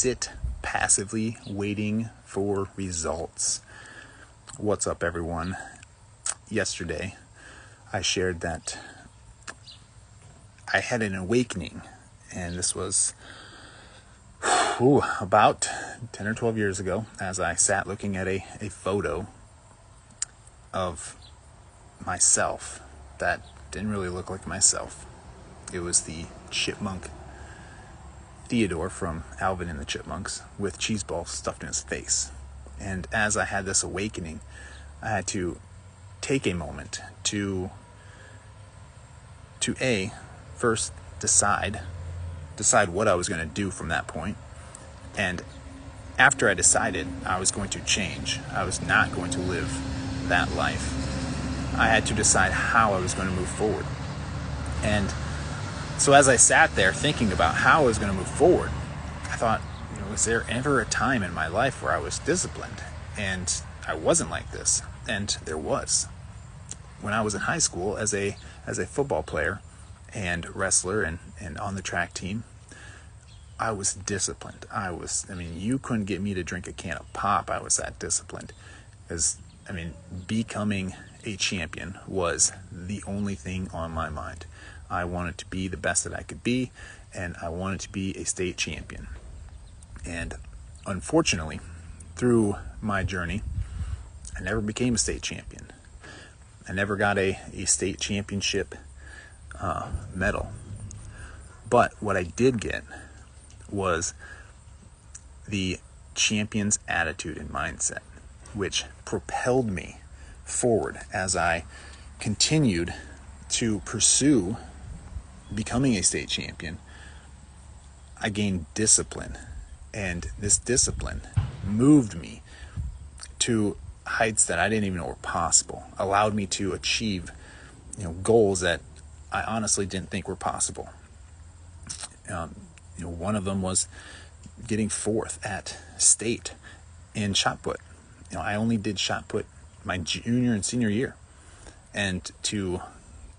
sit passively waiting for results. What's up, everyone? Yesterday, I shared that I had an awakening, and this was about 10 or 12 years ago, as I sat looking at a photo of myself that didn't really look like myself. It was the chipmunk Theodore from Alvin and the Chipmunks with cheese balls stuffed in his face. And as I had this awakening, I had to take a moment to first decide what I was going to do from that point. And after I decided I was going to change, I was not going to live that life, I had to decide how I was going to move forward. And so as I sat there thinking about how I was going to move forward, I thought, was there ever a time in my life where I was disciplined? And I wasn't like this. And there was. When I was in high school as a football player and wrestler and on the track team, I was disciplined. You couldn't get me to drink a can of pop. I was that disciplined. Becoming a champion was the only thing on my mind. I wanted to be the best that I could be, and I wanted to be a state champion. And unfortunately, through my journey, I never became a state champion. I never got a state championship medal. But what I did get was the champion's attitude and mindset, which propelled me forward as I continued to pursue becoming a state champion. I gained discipline, and this discipline moved me to heights that I didn't even know were possible, allowed me to achieve goals that I honestly didn't think were possible. One of them was getting fourth at state in shot put. I only did shot put my junior and senior year, and to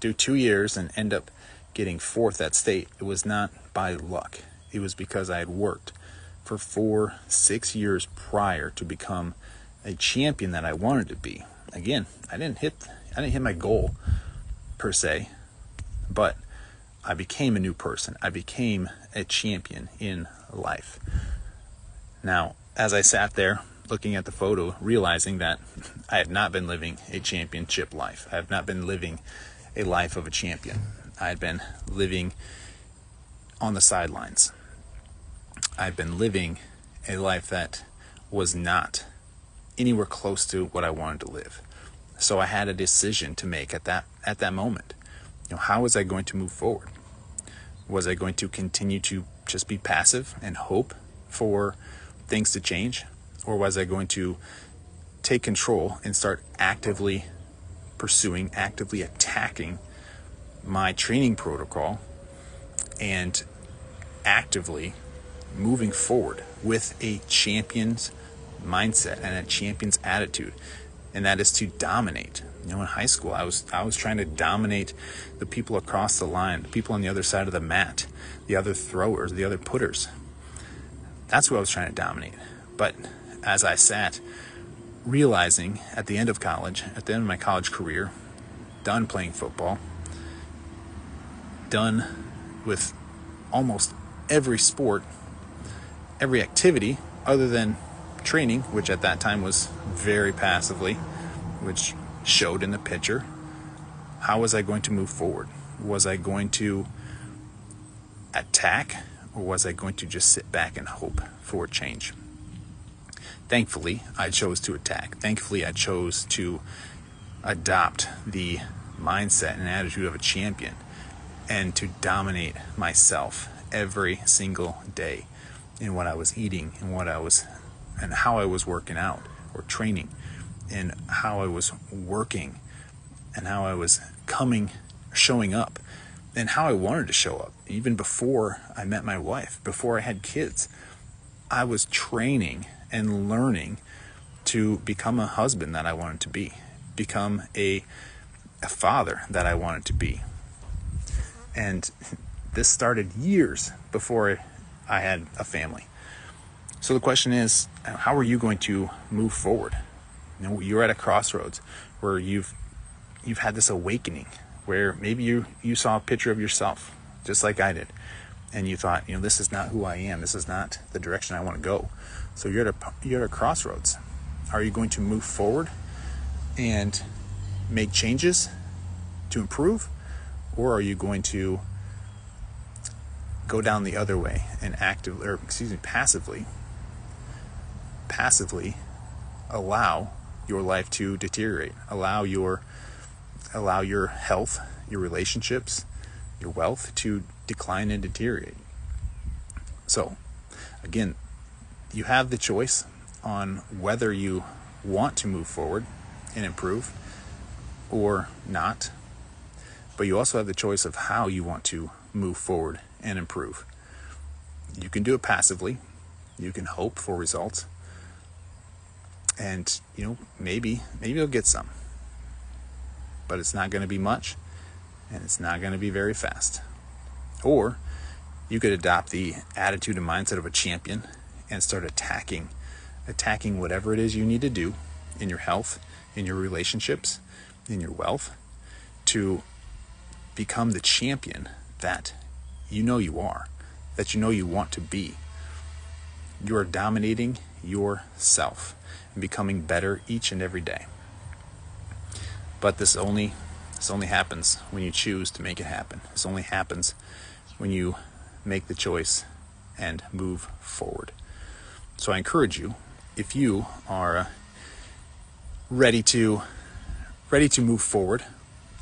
do 2 years and end up getting fourth at state, it was not by luck. It was because I had worked for 4-6 years prior to become a champion that I wanted to be. Again, I didn't hit my goal per se, but I became a new person. I became a champion in life. Now, as I sat there looking at the photo, realizing that I had not been living a championship life. I have not been living a life of a champion. I had been living on the sidelines. I've been living a life that was not anywhere close to what I wanted to live. So I had a decision to make at that moment. How was I going to move forward? Was I going to continue to just be passive and hope for things to change? Or was I going to take control and start actively pursuing, actively attacking my training protocol and actively moving forward with a champion's mindset and a champion's attitude? And that is to dominate. In high school, I was trying to dominate the people across the line, the people on the other side of the mat, the other throwers, the other putters. That's who I was trying to dominate. But as I sat, realizing at the end of college, at the end of my college career, done playing football, done with almost every sport, every activity other than training, which at that time was very passively, which showed in the picture. How was I going to move forward? Was I going to attack, or was I going to just sit back and hope for change? Thankfully, I chose to attack. Thankfully, I chose to adopt the mindset and attitude of a champion and to dominate myself every single day in what I was eating and how I was working out or training, and how I was working and how I was showing up and how I wanted to show up. Even before I met my wife, before I had kids, I was training and learning to become a husband that I wanted to be, become a father that I wanted to be. And this started years before I had a family. So the question is, how are you going to move forward? You know, you're at a crossroads where you've had this awakening, where maybe you saw a picture of yourself just like I did, and you thought, you know, this is not who I am. This is not the direction I want to go. So you're at a crossroads. Are you going to move forward and make changes to improve, or are you going to go down the other way and passively allow your life to deteriorate, allow your health, your relationships, your wealth to decline and deteriorate? So again, you have the choice on whether you want to move forward and improve or not, but you also have the choice of how you want to move forward and improve. You can do it passively. You can hope for results, and you know, maybe you'll get some, but it's not going to be much, and it's not going to be very fast. Or you could adopt the attitude and mindset of a champion and start attacking whatever it is you need to do in your health, in your relationships, in your wealth, to become the champion that you know you are, that you know you want to be. You are dominating yourself and becoming better each and every day. But this only happens when you choose to make it happen. This only happens when you make the choice and move forward. So I encourage you, if you are ready to move forward,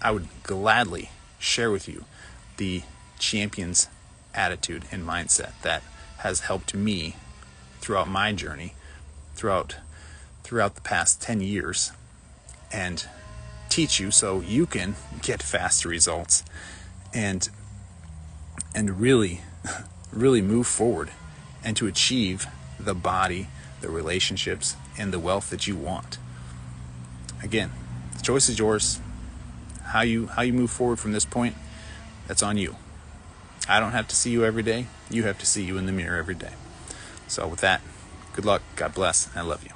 I would gladly share with you the champion's attitude and mindset that has helped me throughout my journey, throughout the past 10 years, and teach you so you can get faster results and really move forward and to achieve the body, the relationships, and the wealth that you want. Again, the choice is yours. How you move forward from this point, that's on you. I don't have to see you every day. You have to see you in the mirror every day. So with that, good luck, God bless, and I love you.